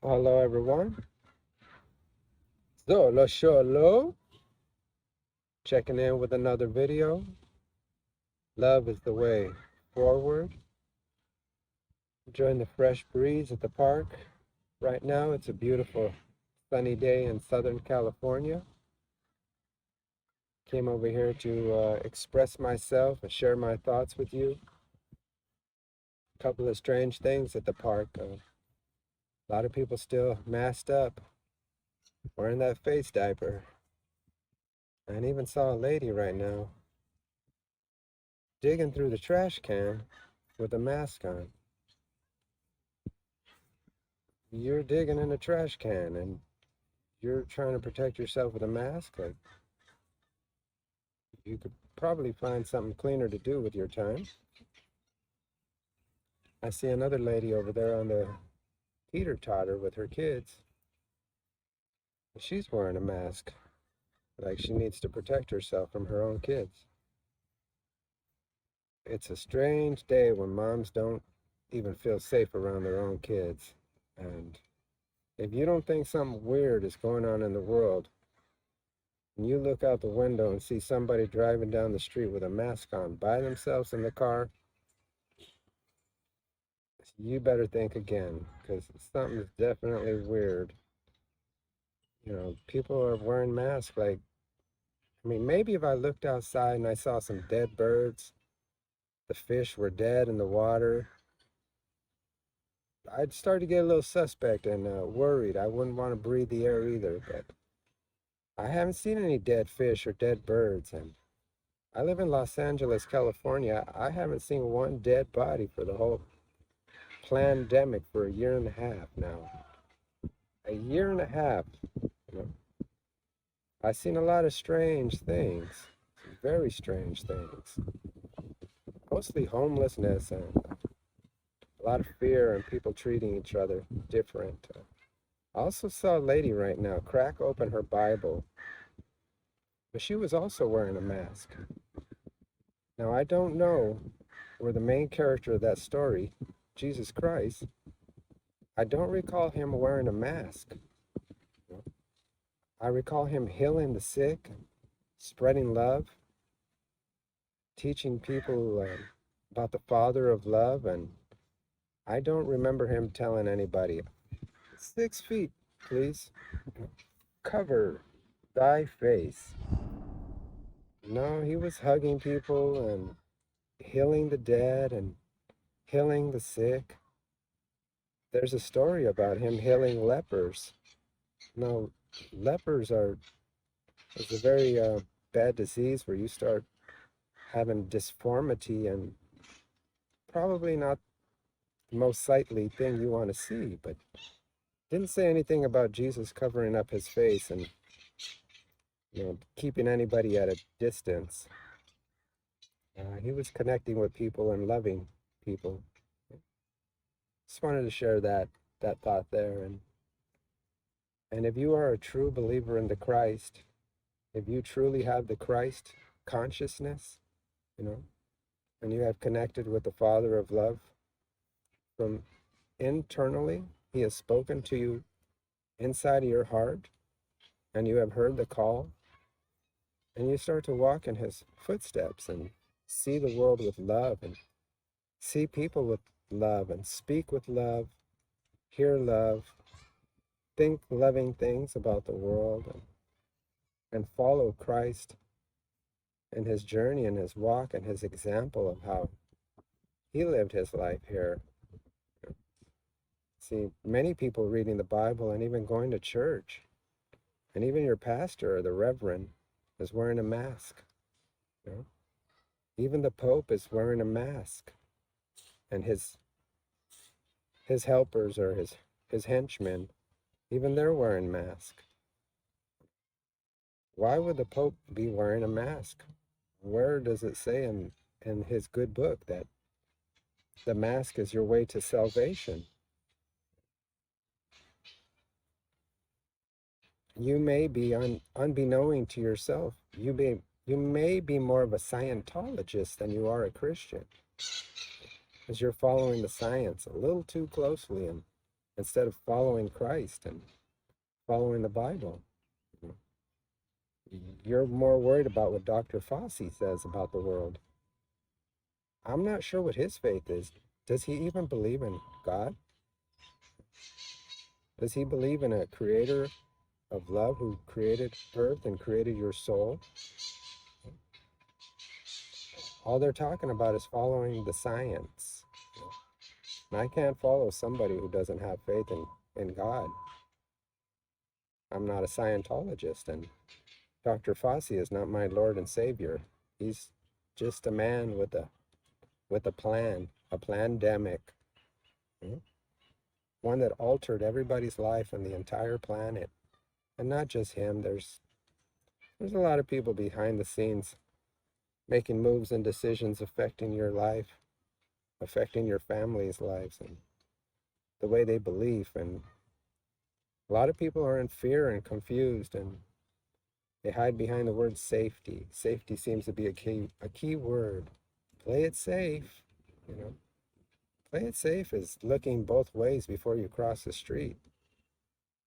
Hello everyone, Xolo, checking in with another video. Love is the way forward. Enjoying the fresh breeze at the park. Right now it's a beautiful sunny day in Southern California. Came over here to express myself and share my thoughts with you. A couple of strange things at the park. A lot of people still masked up, wearing that face diaper. And even saw a lady right now digging through the trash can with a mask on. You're digging in a trash can and you're trying to protect yourself with a mask. Like, you could probably find something cleaner to do with your time. I see another lady over there on the teeter-totter with her kids. She's wearing a mask, like she needs to protect herself from her own kids. It's a strange day when moms don't even feel safe around their own kids. And if you don't think something weird is going on in the world, and you look out the window and see somebody driving down the street with a mask on by themselves in the car, you better think again, because something's definitely weird. You know, people are wearing masks like, I mean, maybe if I looked outside and I saw some dead birds, the fish were dead in the water, I'd start to get a little suspect and worried. I wouldn't want to breathe the air either, but I haven't seen any dead fish or dead birds, and I live in Los Angeles, California. I haven't seen one dead body for the whole pandemic for a year and a half now. A year and a half, you know. I've seen a lot of strange things, very strange things. Mostly homelessness and a lot of fear and people treating each other different. I also saw a lady right now crack open her Bible, but she was also wearing a mask. Now, I don't know where the main character of that story, Jesus Christ, I don't recall him wearing a mask. I recall him healing the sick, spreading love, teaching people about the Father of love, and I don't remember him telling anybody, 6 feet, please, cover thy face. No, he was hugging people and healing the dead and healing the sick. There's a story about him healing lepers. Now, lepers is a very bad disease where you start having disformity and probably not the most sightly thing you want to see, but didn't say anything about Jesus covering up his face and keeping anybody at a distance. He was connecting with people and loving people. Just wanted to share that thought there. And if you are a true believer in the Christ, if you truly have the Christ consciousness, and you have connected with the Father of love from internally, he has spoken to you inside of your heart, and you have heard the call, and you start to walk in his footsteps and see the world with love and see people with love and speak with love, hear love, think loving things about the world, and follow Christ in his journey and his walk and his example of how he lived his life here. See, many people reading the Bible and even going to church, and even your pastor or the reverend is wearing a mask. Even the Pope is wearing a mask, and his helpers or his henchmen, even they're wearing masks. Why would the Pope be wearing a mask? Where does it say in his good book that the mask is your way to salvation? You may be unbeknown to yourself, you may be more of a Scientologist than you are a Christian, because you're following the science a little too closely instead of following Christ and following the Bible. You're more worried about what Dr. Fossey says about the world. I'm not sure what his faith is. Does he even believe in God? Does he believe in a creator of love who created earth and created your soul? All they're talking about is following the science. And I can't follow somebody who doesn't have faith in God. I'm not a Scientologist, and Dr. Fossey is not my Lord and Savior. He's just a man with a plan, a plandemic, one that altered everybody's life on the entire planet. And not just him, there's a lot of people behind the scenes making moves and decisions affecting your life, affecting your family's lives, and the way they believe. And a lot of people are in fear and confused, and they hide behind the word safety. Safety seems to be a key word. Play it safe, you know. Play it safe is looking both ways before you cross the street.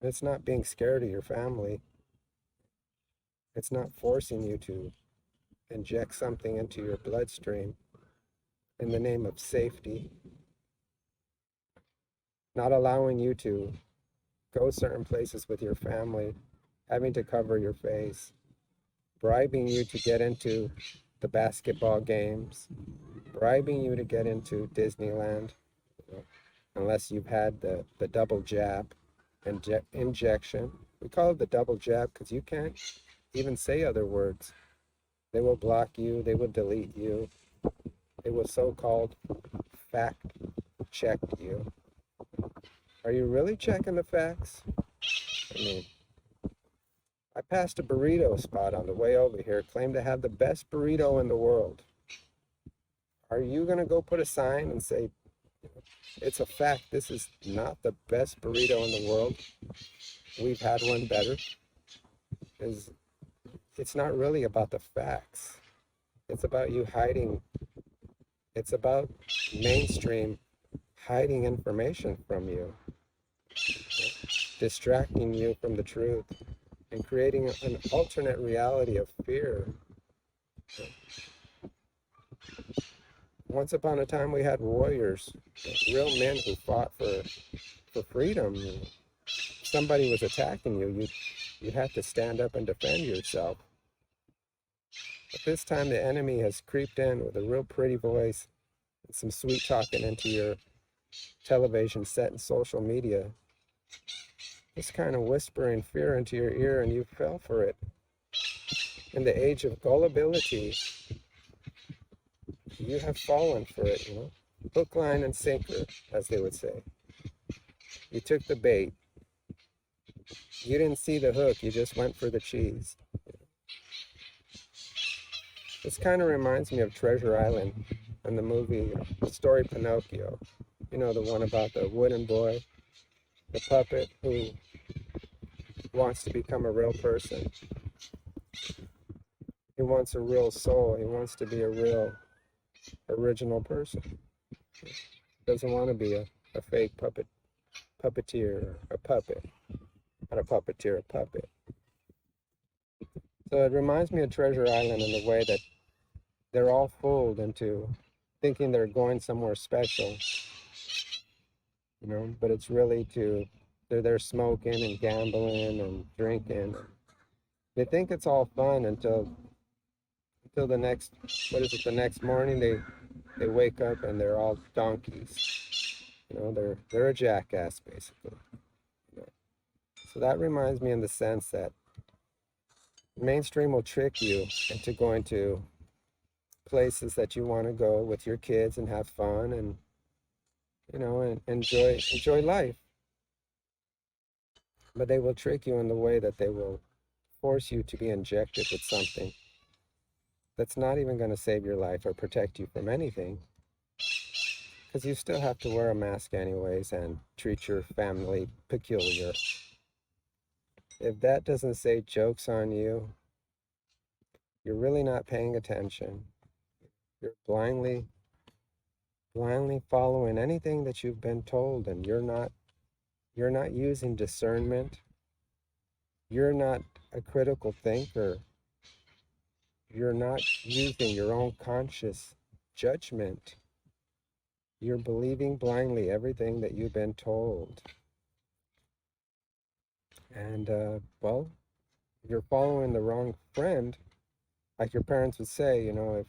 It's not being scared of your family. It's not forcing you to inject something into your bloodstream in the name of safety. Not allowing you to go certain places with your family, having to cover your face, bribing you to get into the basketball games, bribing you to get into Disneyland, unless you've had the double jab injection. We call it the double jab because you can't even say other words. They will block you, they will delete you, they will so-called fact check you. Are you really checking the facts? I mean, I passed a burrito spot on the way over here, claimed to have the best burrito in the world. Are you going to go put a sign and say, it's a fact, this is not the best burrito in the world, we've had one better? It's not really about the facts. It's about you hiding. It's about mainstream hiding information from you, distracting you from the truth, and creating an alternate reality of fear. Once upon a time, we had warriors, real men who fought for freedom. If somebody was attacking you, you'd have to stand up and defend yourself. But this time, the enemy has creeped in with a real pretty voice and some sweet talking into your television set and social media. Just kind of whispering fear into your ear, and you fell for it. In the age of gullibility, you have fallen for it, Hook, line, and sinker, as they would say. You took the bait. You didn't see the hook, you just went for the cheese. This kind of reminds me of Treasure Island and the movie, the story Pinocchio. The one about the wooden boy, the puppet who wants to become a real person. He wants a real soul. He wants to be a real original person. He doesn't want to be a fake puppeteer, a puppet. Not a puppeteer, a puppet. So it reminds me of Treasure Island in the way that they're all fooled into thinking they're going somewhere special, but it's really they're there smoking and gambling and drinking. They think it's all fun until the next morning they wake up and they're all donkeys. They're a jackass basically. So that reminds me in the sense that mainstream will trick you into going to places that you want to go with your kids and have fun and and enjoy life. But they will trick you in the way that they will force you to be injected with something that's not even going to save your life or protect you from anything, because you still have to wear a mask anyways and treat your family peculiar. If that doesn't say joke's on you, you're really not paying attention. You're blindly following anything that you've been told, and you're not You're not using discernment. You're not a critical thinker. You're not using your own conscious judgment. You're believing blindly everything that you've been told. And, well, you're following the wrong friend. Like your parents would say, you know,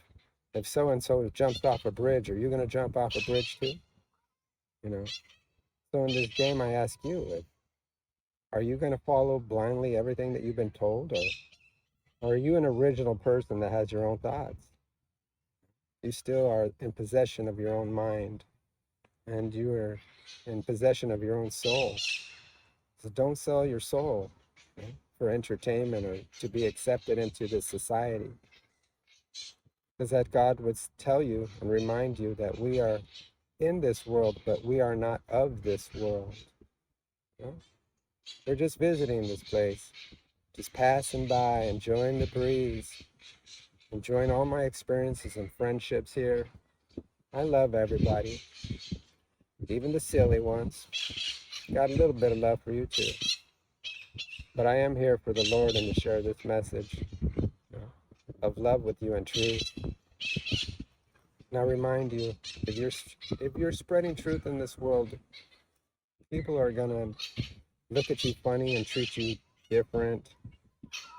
if so-and-so jumped off a bridge, are you going to jump off a bridge too? You know? So in this game, I ask you, are you going to follow blindly everything that you've been told? Or are you an original person that has your own thoughts? You still are in possession of your own mind, and you are in possession of your own soul. So don't sell your soul, okay, for entertainment or to be accepted into this society. Because that God would tell you and remind you that we are in this world, but we are not of this world. You know? We're just visiting this place, just passing by, enjoying the breeze, enjoying all my experiences and friendships here. I love everybody, even the silly ones. Got a little bit of love for you too. But I am here for the Lord and to share this message, you know, of love with you and truth. And I remind you, if you're spreading truth in this world, people are gonna look at you funny and treat you different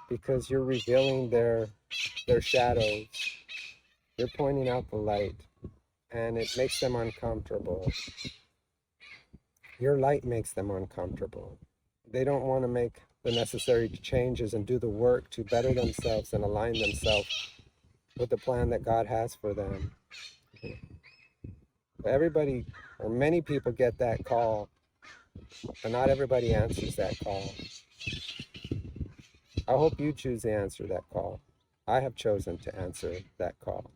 because you're revealing their shadows. You're pointing out the light, and it makes them uncomfortable. Your light makes them uncomfortable. They don't want to make the necessary changes and do the work to better themselves and align themselves with the plan that God has for them. Everybody, or many people, get that call, but not everybody answers that call. I hope you choose to answer that call. I have chosen to answer that call.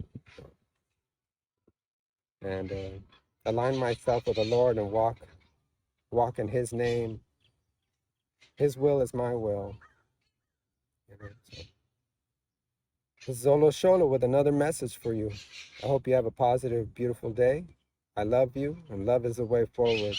And align myself with the Lord and walk in His name. His will is my will. You know, so. This is Xolo with another message for you. I hope you have a positive, beautiful day. I love you, and love is the way forward.